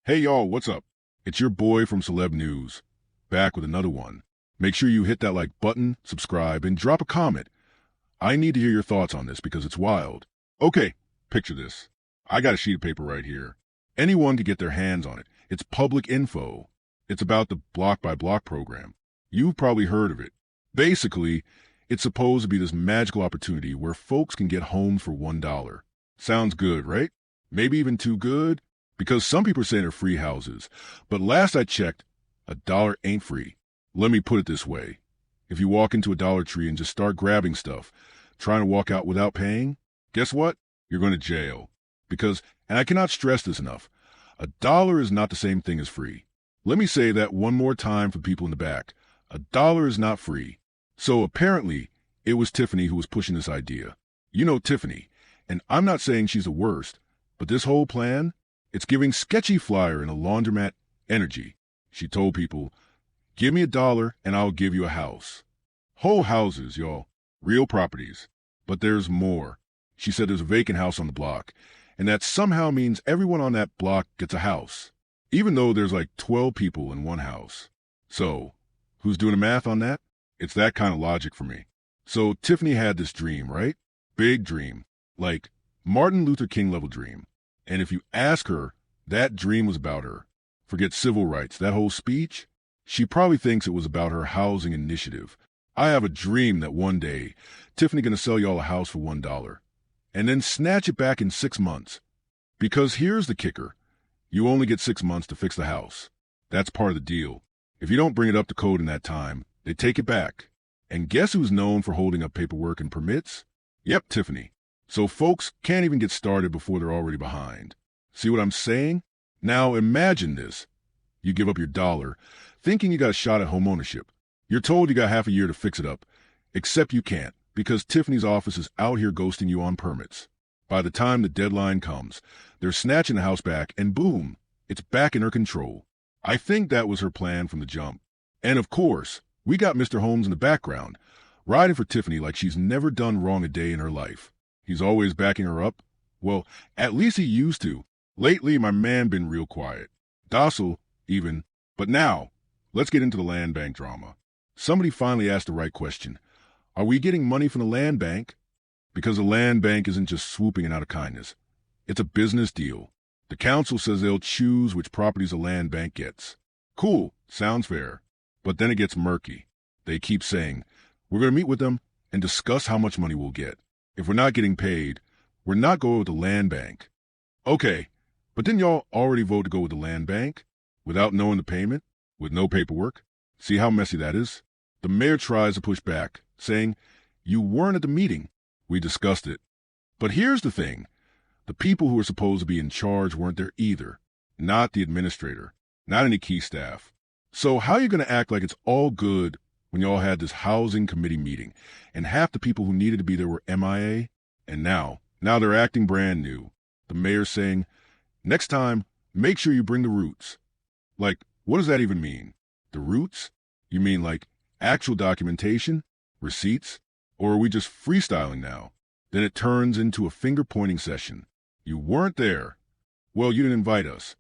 Hey y'all, what's up? It's your boy from Celeb News, back with another one. Make sure you hit that like button, subscribe, and drop a comment. I need to hear your thoughts on this because it's wild. Okay, picture this. I got a sheet of paper right here. Anyone could get their hands on it. It's public info. It's about the block by block program. You've probably heard of it. Basically, it's supposed to be this magical opportunity where folks can get homes for $1. Sounds good, right? Maybe even too good? Because some people are saying they're free houses. But last I checked, $1 ain't free. Let me put it this way. If you walk into a Dollar Tree and just start grabbing stuff, trying to walk out without paying, guess what? You're going to jail. Because, and I cannot stress this enough, $1 is not the same thing as free. Let me say that one more time for people in the back. $1 is not free. So apparently, it was Tiffany who was pushing this idea. You know Tiffany, and I'm not saying she's the worst, but this whole plan, it's giving sketchy flyer and a laundromat energy. She told people, give me $1 and I'll give you a house. Whole houses, y'all. Real properties. But there's more. She said there's a vacant house on the block, and that somehow means everyone on that block gets a house, even though there's like 12 people in one house. So, who's doing the math on that? It's that kind of logic for me. So Tiffany had this dream, right? Big dream. Like Martin Luther King level dream. And if you ask her, that dream was about her. Forget civil rights, that whole speech, she probably thinks it was about her housing initiative. I have a dream that one day, Tiffany gonna sell y'all a house for $1, and then snatch it back in 6 months. Because here's the kicker. You only get 6 months to fix the house. That's part of the deal. If you don't bring it up to code in that time, they take it back. And guess who's known for holding up paperwork and permits? Yep, Tiffany. So folks can't even get started before they're already behind. See what I'm saying? Now imagine this. You give up your $1, thinking you got a shot at homeownership. You're told you got half a year to fix it up, except you can't, because Tiffany's office is out here ghosting you on permits. By the time the deadline comes, they're snatching the house back, and boom, it's back in her control. I think that was her plan from the jump. And of course, we got Mr. Holmes in the background, riding for Tiffany like she's never done wrong a day in her life. He's always backing her up. Well, at least he used to. Lately, my man been real quiet. Docile, even. But now, let's get into the land bank drama. Somebody finally asked the right question. Are we getting money from the land bank? Because the land bank isn't just swooping in out of kindness. It's a business deal. The council says they'll choose which properties the land bank gets. Cool, sounds fair. But then it gets murky. They keep saying, we're going to meet with them and discuss how much money we'll get. If we're not getting paid, we're not going with the land bank. Okay, but didn't y'all already vote to go with the land bank? Without knowing the payment? With no paperwork? See how messy that is? The mayor tries to push back, saying, you weren't at the meeting. We discussed it. But here's the thing. The people who were supposed to be in charge weren't there either. Not the administrator. Not any key staff. So how are you going to act like it's all good when y'all had this housing committee meeting and half the people who needed to be there were MIA? And now they're acting brand new. The mayor's saying, next time, make sure you bring the roots. Like, what does that even mean? The roots? You mean like actual documentation? Receipts? Or are we just freestyling now? Then it turns into a finger-pointing session. You weren't there. Well, you didn't invite us.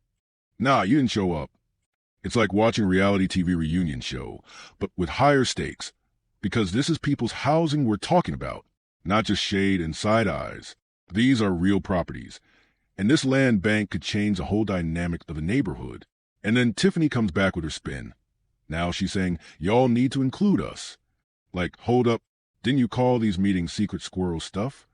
Nah, you didn't show up. It's like watching a reality TV reunion show, but with higher stakes. Because this is people's housing we're talking about, not just shade and side eyes. These are real properties. And this land bank could change the whole dynamic of the neighborhood. And then Tiffany comes back with her spin. Now she's saying, y'all need to include us. Like, hold up, didn't you call these meetings secret squirrel stuff?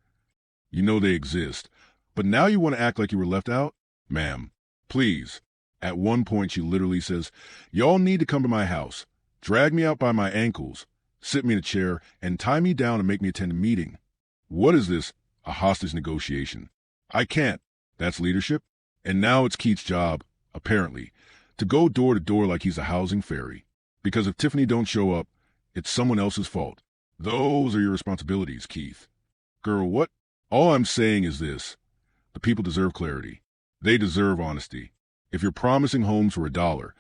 You know they exist, but now you want to act like you were left out? Ma'am, please. At one point she literally says, y'all need to come to my house, drag me out by my ankles, sit me in a chair, and tie me down and make me attend a meeting. What is this? A hostage negotiation? I can't. That's leadership? And now it's Keith's job, apparently, to go door to door like he's a housing fairy. Because if Tiffany don't show up, it's someone else's fault. Those are your responsibilities, Keith. Girl, what? All I'm saying is this. The people deserve clarity. They deserve honesty. If you're promising homes for $1,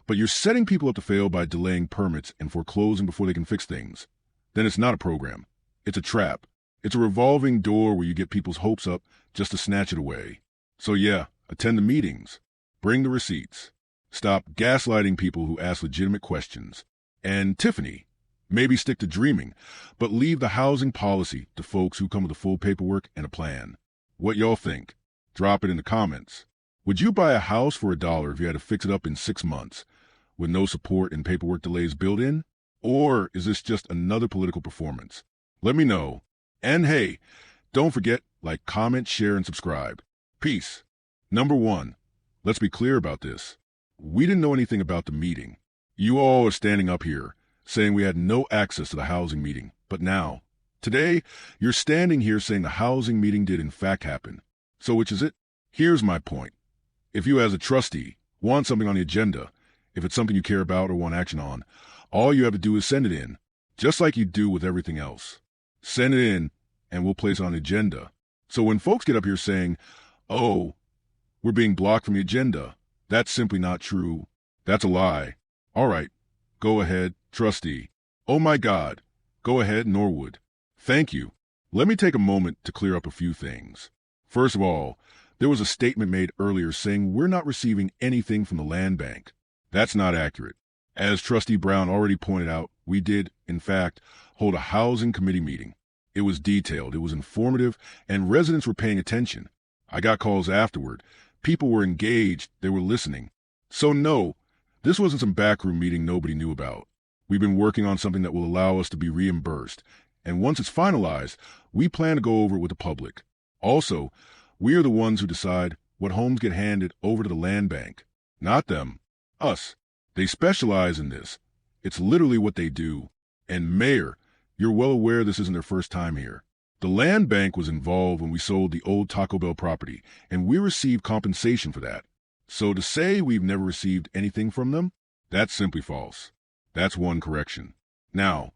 but you're setting people up to fail by delaying permits and foreclosing before they can fix things, then it's not a program. It's a trap. It's a revolving door where you get people's hopes up just to snatch it away. So yeah, attend the meetings, Bring the receipts. Stop gaslighting people who ask legitimate questions. And Tiffany, maybe stick to dreaming, but leave the housing policy to folks who come with the full paperwork and a plan. What y'all think? Drop it in the comments. Would you buy a house for $1 if you had to fix it up in 6 months, with no support and paperwork delays built in? Or is this just another political performance? Let me know. And hey, don't forget, like, comment, share, and subscribe. Peace. Number 1, let's be clear about this. We didn't know anything about the meeting. You all are standing up here saying we had no access to the housing meeting, but now, today, you're standing here saying the housing meeting did in fact happen. So which is it? Here's my point. If you as a trustee want something on the agenda, if it's something you care about or want action on, all you have to do is send it in, just like you do with everything else. Send it in, and we'll place it on the agenda. So when folks get up here saying, oh, we're being blocked from the agenda, that's simply not true. That's a lie. All right, go ahead, trustee. Oh my God, go ahead, Norwood. Thank you. Let me take a moment to clear up a few things. First of all, there was a statement made earlier saying we're not receiving anything from the land bank. That's not accurate. As Trustee Brown already pointed out, we did, in fact, hold a housing committee meeting. It was detailed, it was informative, and residents were paying attention. I got calls afterward. People were engaged, they were listening. So no, this wasn't some backroom meeting nobody knew about. We've been working on something that will allow us to be reimbursed, and once it's finalized, we plan to go over it with the public. Also, we are the ones who decide what homes get handed over to the land bank. Not them. Us. They specialize in this. It's literally what they do. And Mayor, you're well aware this isn't their first time here. The land bank was involved when we sold the old Taco Bell property, and we received compensation for that. So to say we've never received anything from them, that's simply false. That's one correction. Now,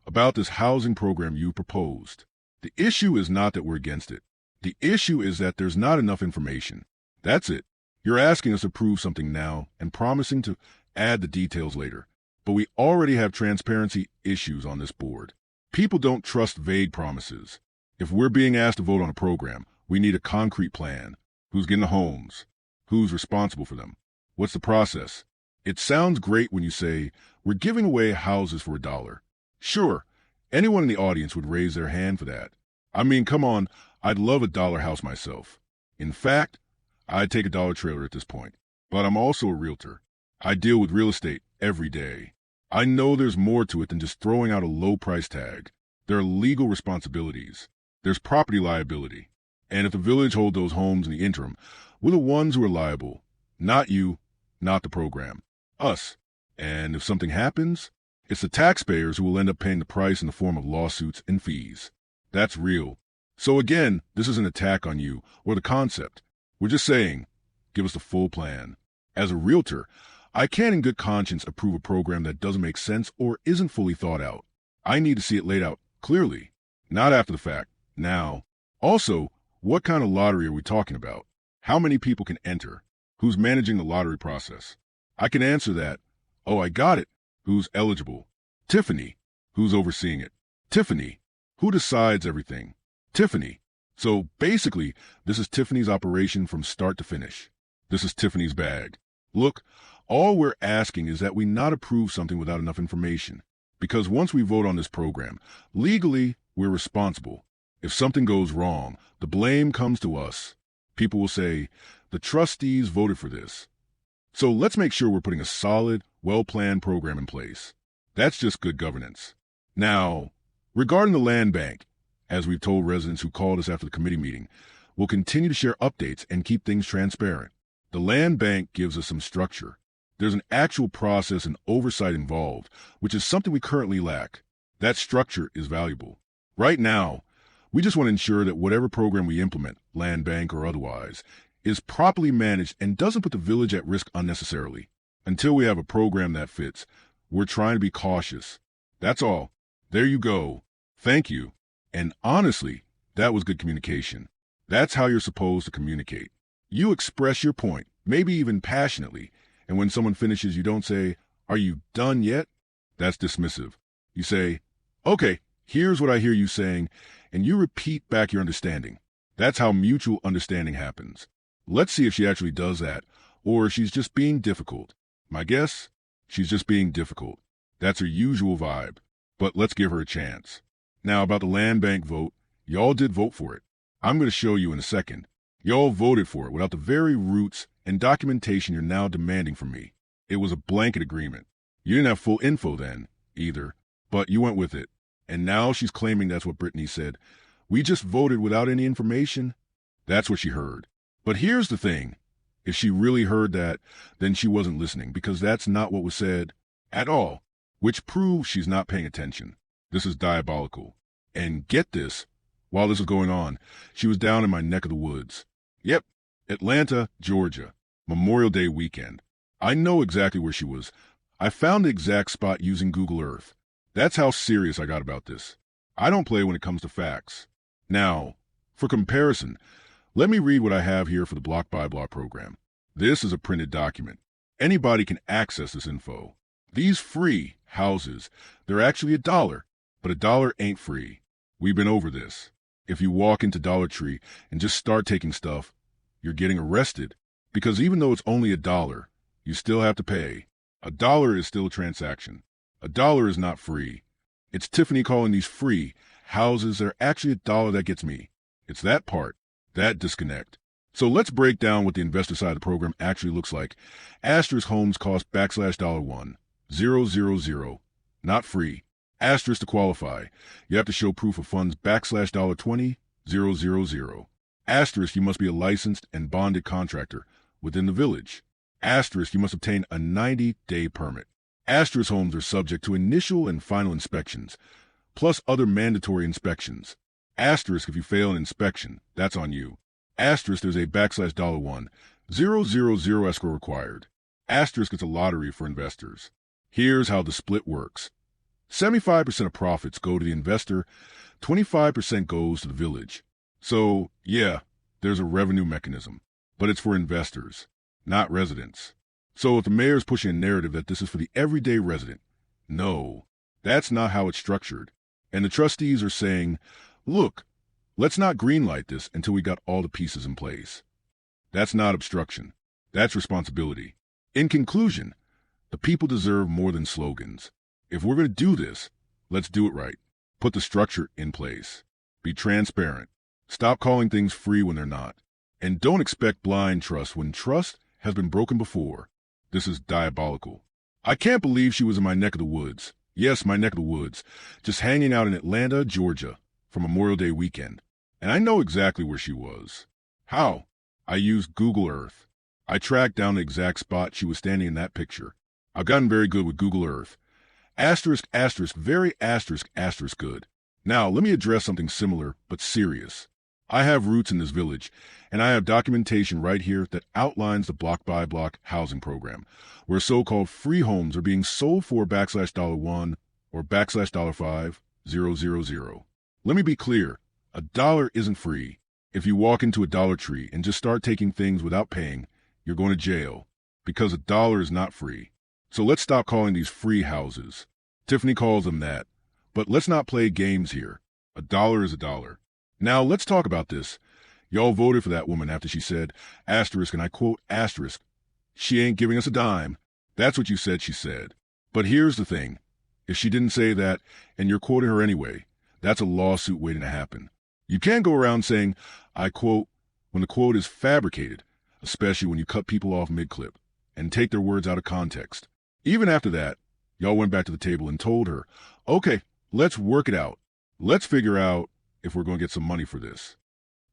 about this housing program you proposed. The issue is not that we're against it. The issue is that there's not enough information. That's it. You're asking us to prove something now and promising to add the details later. But we already have transparency issues on this board. People don't trust vague promises. If we're being asked to vote on a program, we need a concrete plan. Who's getting the homes? Who's responsible for them? What's the process? It sounds great when you say, we're giving away houses for $1. Sure, anyone in the audience would raise their hand for that. I mean, come on, I'd love a $1 house myself. In fact, I'd take a $1 trailer at this point. But I'm also a realtor. I deal with real estate every day. I know there's more to it than just throwing out a low price tag. There are legal responsibilities. There's property liability. And if the village hold those homes in the interim, we're the ones who are liable. Not you, not the program. Us. And if something happens, it's the taxpayers who will end up paying the price in the form of lawsuits and fees. That's real. So again, this is an attack on you or the concept. We're just saying, give us the full plan. As a realtor, I can't in good conscience approve a program that doesn't make sense or isn't fully thought out. I need to see it laid out clearly, not after the fact, now. Also, what kind of lottery are we talking about? How many people can enter? Who's managing the lottery process? I can answer that. Oh, I got it. Who's eligible? Tiffany. Who's overseeing it? Tiffany. Who decides everything? Tiffany. So basically, this is Tiffany's operation from start to finish. This is Tiffany's bag. Look, all we're asking is that we not approve something without enough information. Because once we vote on this program, legally, we're responsible. If something goes wrong, the blame comes to us. People will say, the trustees voted for this. So let's make sure we're putting a solid, well-planned program in place. That's just good governance. Now, regarding the land bank, as we've told residents who called us after the committee meeting, we'll continue to share updates and keep things transparent. The land bank gives us some structure. There's an actual process and oversight involved, which is something we currently lack. That structure is valuable. Right now, we just want to ensure that whatever program we implement, land bank or otherwise, is properly managed and doesn't put the village at risk unnecessarily. Until we have a program that fits, we're trying to be cautious. That's all. There you go. Thank you. And honestly, that was good communication. That's how you're supposed to communicate. You express your point, maybe even passionately, and when someone finishes, you don't say, "Are you done yet?" That's dismissive. You say, "Okay, here's what I hear you saying," and you repeat back your understanding. That's how mutual understanding happens. Let's see if she actually does that or she's just being difficult. My guess? She's just being difficult. That's her usual vibe. But let's give her a chance. Now, about the land bank vote, y'all did vote for it. I'm going to show you in a second. Y'all voted for it without the very roots and documentation you're now demanding from me. It was a blanket agreement. You didn't have full info then, either, but you went with it. And now she's claiming that's what Brittany said. We just voted without any information. That's what she heard. But here's the thing. If she really heard that, then she wasn't listening, because that's not what was said at all, which proves she's not paying attention. This is diabolical. And get this, while this was going on, she was down in my neck of the woods. Yep, Atlanta, Georgia, Memorial Day weekend. I know exactly where she was. I found the exact spot using Google Earth. That's how serious I got about this. I don't play when it comes to facts. Now, for comparison, let me read what I have here for the Block by Block program. This is a printed document. Anybody can access this info. These free houses, they're actually $1, but $1 ain't free. We've been over this. If you walk into Dollar Tree and just start taking stuff, you're getting arrested, because even though it's only $1, you still have to pay. $1 is still a transaction. $1 is not free. It's Tiffany calling these free houses. They're actually $1 that gets me. It's that part, that disconnect. So let's break down what the investor side of the program actually looks like. Asterisk homes cost \$1, 000, not free. Asterisk to qualify, you have to show proof of funds \$20, 000. Asterisk, you must be a licensed and bonded contractor within the village. Asterisk, you must obtain a 90-day permit. Asterisk homes are subject to initial and final inspections, plus other mandatory inspections. Asterisk, if you fail an inspection, that's on you. Asterisk, there's a \$1, 000 escrow required. Asterisk, it's a lottery for investors. Here's how the split works. 75% of profits go to the investor, 25% goes to the village. So, yeah, there's a revenue mechanism, but it's for investors, not residents. So if the mayor's pushing a narrative that this is for the everyday resident, no, that's not how it's structured. And the trustees are saying, look, let's not greenlight this until we got all the pieces in place. That's not obstruction. That's responsibility. In conclusion, the people deserve more than slogans. If we're going to do this, let's do it right. Put the structure in place. Be transparent. Stop calling things free when they're not. And don't expect blind trust when trust has been broken before. This is diabolical. I can't believe she was in my neck of the woods. Yes, my neck of the woods. Just hanging out in Atlanta, Georgia for Memorial Day weekend. And I know exactly where she was. How? I used Google Earth. I tracked down the exact spot she was standing in that picture. I've gotten very good with Google Earth. Asterisk, asterisk, very asterisk, asterisk good. Now, let me address something similar, but serious. I have roots in this village, and I have documentation right here that outlines the block by block housing program, where so-called free homes are being sold for \$1 or \$5, 000. Let me be clear, $1 isn't free. If you walk into a Dollar Tree and just start taking things without paying, you're going to jail, because $1 is not free. So let's stop calling these free houses. Tiffany calls them that. But let's not play games here. $1 is $1. Now let's talk about this. Y'all voted for that woman after she said, asterisk, and I quote, asterisk, she ain't giving us a dime. That's what you said she said. But here's the thing. If she didn't say that, and you're quoting her anyway, that's a lawsuit waiting to happen. You can't go around saying, I quote, when the quote is fabricated, especially when you cut people off mid-clip and take their words out of context. Even after that, y'all went back to the table and told her, okay, let's work it out. Let's figure out if we're going to get some money for this.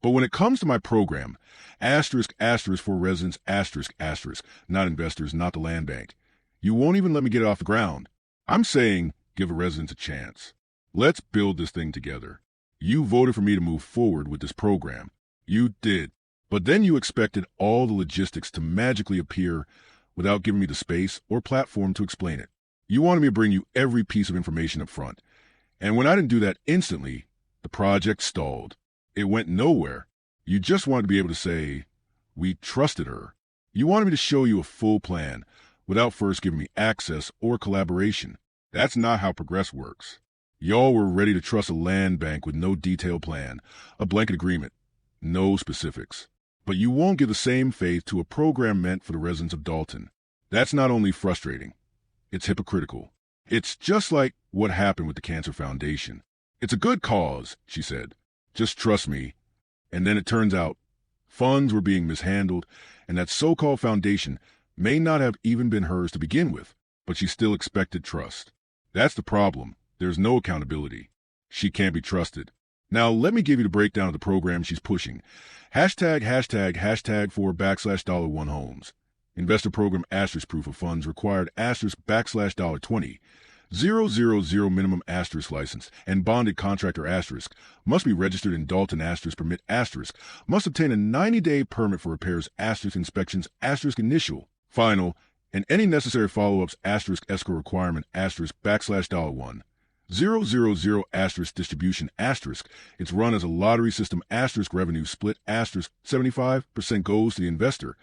But when it comes to my program, asterisk, asterisk for residents, asterisk, asterisk, not investors, not the land bank, you won't even let me get it off the ground. I'm saying give a resident a chance. Let's build this thing together. You voted for me to move forward with this program. You did. But then you expected all the logistics to magically appear without giving me the space or platform to explain it. You wanted me to bring you every piece of information up front. And when I didn't do that instantly, the project stalled. It went nowhere. You just wanted to be able to say, we trusted her. You wanted me to show you a full plan without first giving me access or collaboration. That's not how Progress works. Y'all were ready to trust a land bank with no detailed plan, a blanket agreement, no specifics. But you won't give the same faith to a program meant for the residents of Dalton. That's not only frustrating, it's hypocritical. It's just like what happened with the Cancer Foundation. It's a good cause, she said. Just trust me. And then it turns out funds were being mishandled, and that so-called foundation may not have even been hers to begin with, but she still expected trust. That's the problem. There's no accountability. She can't be trusted. Now, let me give you the breakdown of the program she's pushing. Hashtag $4 \$1 homes. Investor program asterisk proof of funds required asterisk $20. 000 minimum asterisk license and bonded contractor asterisk must be registered in Dalton asterisk permit asterisk must obtain a 90-day permit for repairs asterisk inspections asterisk initial final and any necessary follow-ups asterisk escrow requirement asterisk $1 000 asterisk distribution asterisk. It's run as a lottery system asterisk revenue split asterisk 75% goes to the investor,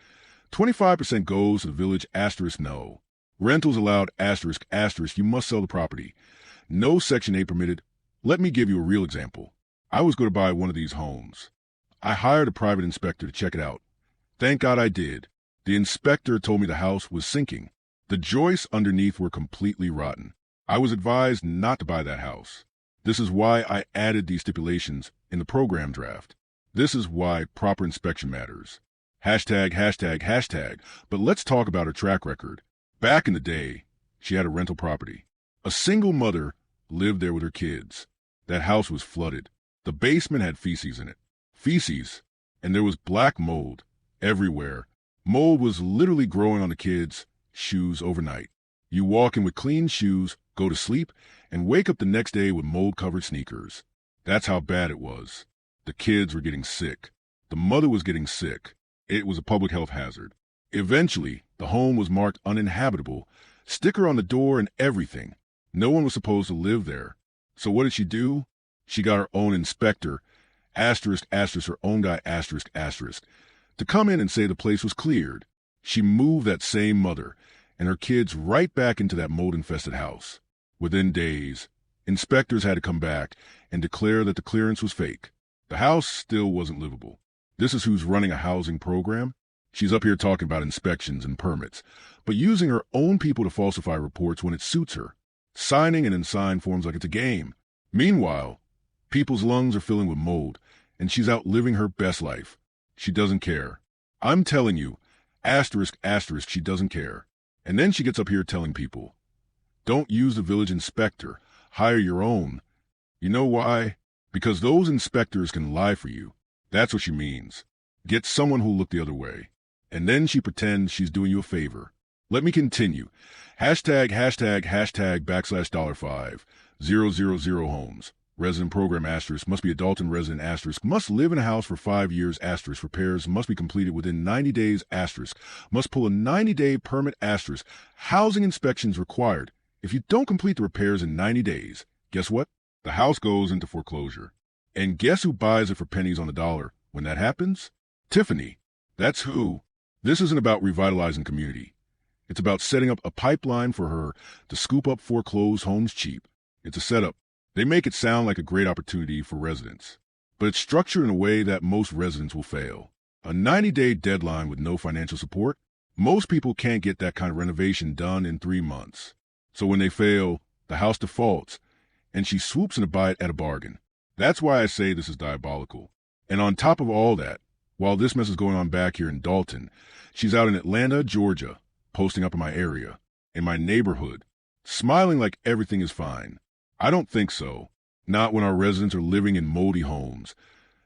25% goes to the village asterisk no. Rentals allowed asterisk asterisk you must sell the property. No Section 8 permitted. Let me give you a real example. I was going to buy one of these homes. I hired a private inspector to check it out. Thank God I did. The inspector told me the house was sinking. The joists underneath were completely rotten. I was advised not to buy that house. This is why I added these stipulations in the program draft. This is why proper inspection matters. Hashtag. But let's talk about her track record. Back in the day, she had a rental property. A single mother lived there with her kids. That house was flooded. The basement had feces in it. Feces. And there was black mold everywhere. Mold was literally growing on the kids' shoes overnight. You walk in with clean shoes, go to sleep, and wake up the next day with mold-covered sneakers. That's how bad it was. The kids were getting sick. The mother was getting sick. It was a public health hazard. Eventually, the home was marked uninhabitable, sticker on the door and everything. No one was supposed to live there. So what did she do? She got her own inspector, asterisk, her own guy, asterisk, to come in and say the place was cleared. She moved that same mother and her kids right back into that mold-infested house. Within days, inspectors had to come back and declare that the clearance was fake. The house still wasn't livable. This is who's running a housing program? She's up here talking about inspections and permits, but using her own people to falsify reports when it suits her, signing and unsigned forms like it's a game. Meanwhile, people's lungs are filling with mold, and she's out living her best life. She doesn't care. I'm telling you, asterisk, she doesn't care. And then she gets up here telling people, don't use the village inspector, hire your own. You know why? Because those inspectors can lie for you. That's what she means. Get someone who'll look the other way. And then she pretends she's doing you a favor. Let me continue. Hashtag $5,000 homes. Resident program asterisk must be a Dalton resident asterisk must live in a house for 5 years asterisk repairs must be completed within 90 days asterisk must pull a 90-day permit asterisk housing inspections required. If you don't complete the repairs in 90 days, guess what? The house goes into foreclosure. And guess who buys it for pennies on the dollar when that happens? Tiffany. That's who. This isn't about revitalizing community. It's about setting up a pipeline for her to scoop up foreclosed homes cheap. It's a setup. They make it sound like a great opportunity for residents, but it's structured in a way that most residents will fail. A 90-day deadline with no financial support? Most people can't get that kind of renovation done in 3 months. So when they fail, the house defaults, and she swoops in to buy it at a bargain. That's why I say this is diabolical. And on top of all that, while this mess is going on back here in Dalton, she's out in Atlanta, Georgia, posting up in my area, in my neighborhood, smiling like everything is fine. I don't think so. Not when our residents are living in moldy homes.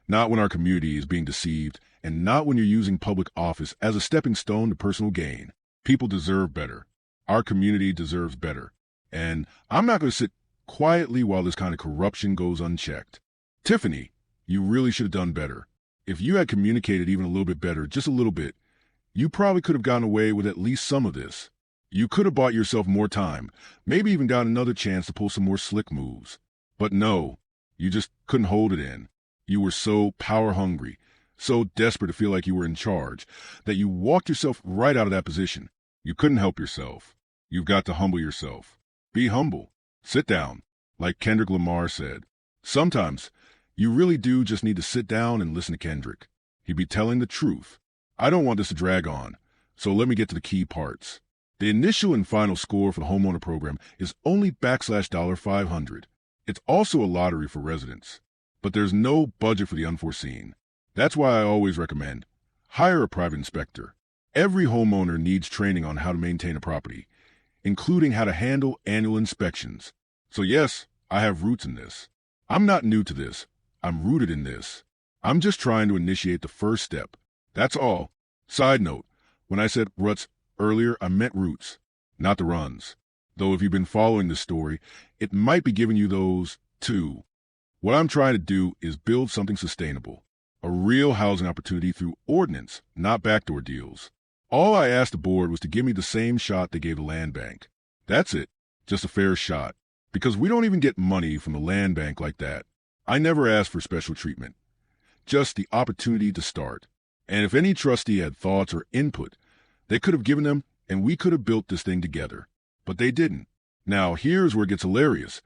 Not when our community is being deceived, and not when you're using public office as a stepping stone to personal gain. People deserve better. Our community deserves better. And I'm not going to sit quietly while this kind of corruption goes unchecked. Tiffany, you really should have done better. If you had communicated even a little bit better, just a little bit, you probably could have gotten away with at least some of this. You could have bought yourself more time, maybe even got another chance to pull some more slick moves. But no, you just couldn't hold it in. You were so power hungry, so desperate to feel like you were in charge, that you walked yourself right out of that position. You couldn't help yourself. You've got to humble yourself. Be humble. Sit down. Like Kendrick Lamar said, sometimes you really do just need to sit down and listen to Kendrick. He'd be telling the truth. I don't want this to drag on, so let me get to the key parts. The initial and final score for the homeowner program is only $500. It's also a lottery for residents, but there's no budget for the unforeseen. That's why I always recommend hire a private inspector. Every homeowner needs training on how to maintain a property, including how to handle annual inspections. So yes, I have roots in this. I'm not new to this. I'm rooted in this. I'm just trying to initiate the first step. That's all. Side note, when I said ruts earlier, I meant roots, not the runs. Though if you've been following this story, it might be giving you those too. What I'm trying to do is build something sustainable, a real housing opportunity through ordinance, not backdoor deals. All I asked the board was to give me the same shot they gave the land bank. That's it, just a fair shot. Because we don't even get money from the land bank like that. I never asked for special treatment, just the opportunity to start. And if any trustee had thoughts or input, they could have given them and we could have built this thing together. But they didn't. Now here's where it gets hilarious.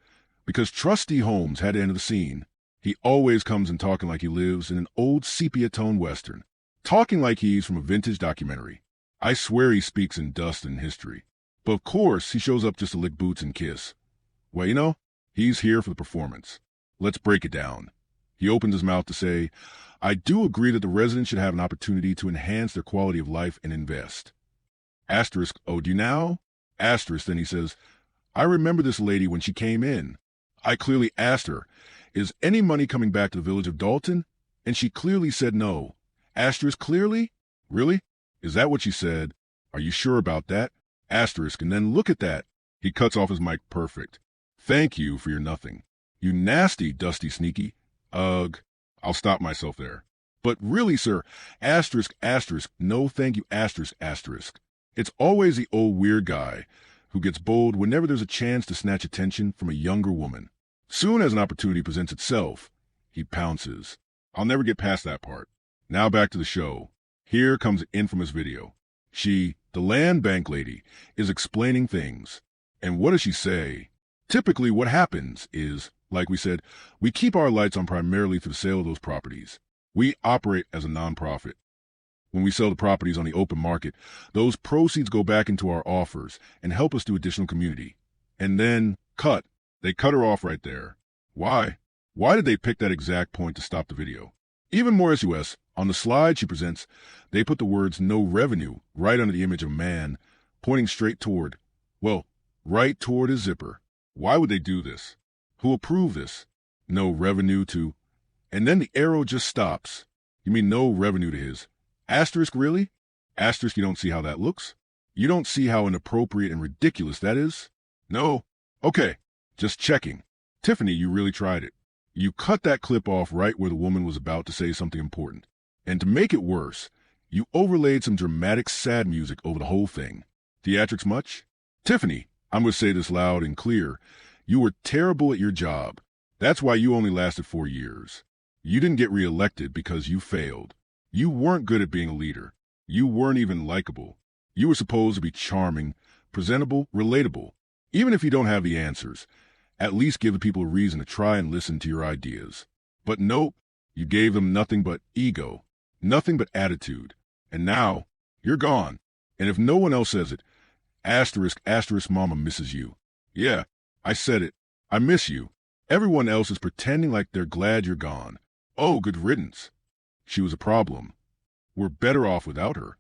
Because Trustee Holmes had to enter the scene. He always comes in talking like he lives in an old sepia-tone western. Talking like he's from a vintage documentary. I swear he speaks in dust and history. But of course, he shows up just to lick boots and kiss. Well, you know, he's here for the performance. Let's break it down. He opens his mouth to say, I do agree that the residents should have an opportunity to enhance their quality of life and invest. Asterisk, oh, do you now? Asterisk, then he says, I remember this lady when she came in. I clearly asked her, is any money coming back to the village of Dalton? And she clearly said no. Asterisk, clearly? Really? Is that what she said? Are you sure about that? Asterisk, and then look at that. He cuts off his mic perfect. Thank you for your nothing. You nasty, dusty, sneaky. Ugh. I'll stop myself there. But really, sir, asterisk, asterisk, no thank you, asterisk, asterisk. It's always the old weird guy who gets bold whenever there's a chance to snatch attention from a younger woman. Soon as an opportunity presents itself, he pounces. I'll never get past that part. Now back to the show. Here comes the infamous video. She, the land bank lady, is explaining things. And what does she say? Typically what happens is, like we said, we keep our lights on primarily through the sale of those properties. We operate as a nonprofit. When we sell the properties on the open market, those proceeds go back into our offers and help us do additional community. And then, cut. They cut her off right there. Why? Why did they pick that exact point to stop the video? Even more SUS, on the slide she presents, they put the words no revenue right under the image of a man, pointing straight toward, well, right toward his zipper. Why would they do this? Who approved this? No revenue to... And then the arrow just stops. You mean no revenue to his... Asterisk, really? Asterisk, you don't see how that looks? You don't see how inappropriate and ridiculous that is? No? Okay, just checking. Tiffany, you really tried it. You cut that clip off right where the woman was about to say something important. And to make it worse, you overlaid some dramatic sad music over the whole thing. Theatrics much? Tiffany, I'm going to say this loud and clear. You were terrible at your job. That's why you only lasted 4 years. You didn't get reelected because you failed. You weren't good at being a leader. You weren't even likable. You were supposed to be charming, presentable, relatable. Even if you don't have the answers, at least give the people a reason to try and listen to your ideas. But nope, you gave them nothing but ego, nothing but attitude. And now, you're gone. And if no one else says it, asterisk, asterisk, mama misses you. Yeah, I said it. I miss you. Everyone else is pretending like they're glad you're gone. Oh, good riddance. She was a problem. We're better off without her.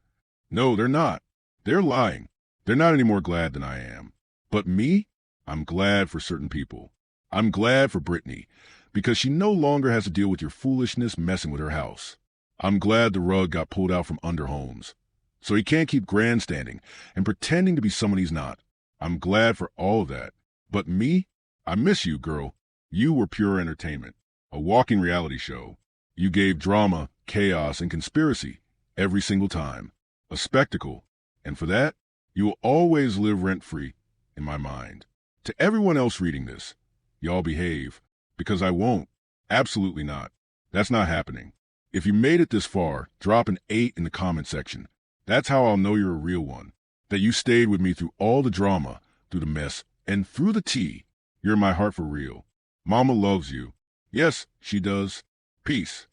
No, they're not. They're lying. They're not any more glad than I am. But me? I'm glad for certain people. I'm glad for Brittany, because she no longer has to deal with your foolishness messing with her house. I'm glad the rug got pulled out from under Holmes, so he can't keep grandstanding and pretending to be someone he's not. I'm glad for all of that. But me? I miss you, girl. You were pure entertainment, a walking reality show. You gave drama, chaos, and conspiracy every single time. A spectacle. And for that, you will always live rent-free in my mind. To everyone else reading this, y'all behave, because I won't. Absolutely not. That's not happening. If you made it this far, drop an 8 in the comment section. That's how I'll know you're a real one. That you stayed with me through all the drama, through the mess, and through the tea. You're in my heart for real. Mama loves you. Yes, she does. Peace.